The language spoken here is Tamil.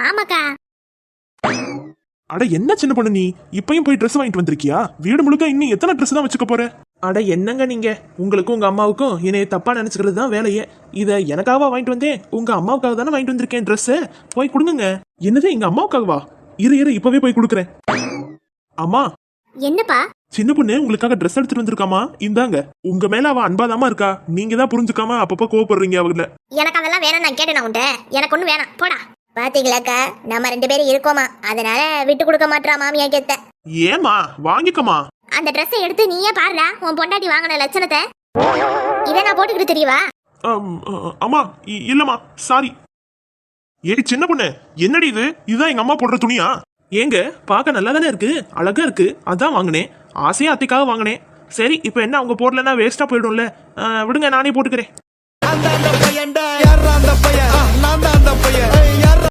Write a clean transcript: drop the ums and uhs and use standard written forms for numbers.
ஆமாக்கா. அட என்ன சின்ன பொண்ணு, நீ இப்பயும் போய் ட்ரெஸ் வாங்கிட்டு வந்திருக்கியா? வீடு முழுக்க இன்னும் எத்தனை ட்ரெஸ் தான் வச்சுக்க போற? அட என்னங்க நீங்க, உங்களுக்கும் உங்க அம்மாவுக்கும் என்னைய தப்பா நினைச்சுக்கிறது தான் வேலையே. இத எனக்காக வாங்கிட்டு வந்தேன், உங்க அம்மாவுக்காக தானே வாங்கிட்டு வந்திருக்கேன் ட்ரெஸ். போய் கொடுங்க. என்னது எங்க அம்மாவுக்காகவா? இரு இப்பவே போய் கொடுக்குறேன். அம்மா. என்னப்பா? சின்ன பொண்ணு உங்களுக்காக ட்ரெஸ் எடுத்துட்டு வந்திருக்காமா, இந்தாங்க. உங்க மேல அவ அன்பாதாமா இருக்கா, நீங்க தான் புரிஞ்சுக்காம அப்பப்ப கோவப்படுறீங்க அவங்கள. எனக்கு அதெல்லாம் வேணாம், நான் கேட்டேன் உன்ட்ட. எனக்கு ஒண்ணு வேணாம், போடா. பாத்தீங்களாக்கா, நம்ம 2 பேரும் இருக்கோமா, அதனால விட்டு கொடுக்க மாட்டா மாமியா கேட்ட. ஏமா வாங்கிக்கமா. அந்த ட்ரெஸ்ஸை எடுத்து நீயே பாருடா, உன் பொண்டாட்டி வாங்கின லட்சணத்தை. இதை நான் போட்டுக்கிட்டு தெரியவா? அம்மா இல்லம்மா, சாரி. ஏடி சின்ன பொண்ணு, என்னடி இது? இதுதான் எங்க அம்மா போடுற துணியா? ஏங்க பார்க்க நல்லா தானே இருக்கு, அழகா இருக்கு, அதான் வாங்கினேன். ஆசையா அத்தைக்காக வாங்கினேன். சரி இப்போ என்ன, அவங்க போடலன்னா வேஸ்டா போயிடும்ல, விடுங்க நானே போட்டுக்கிறேன்.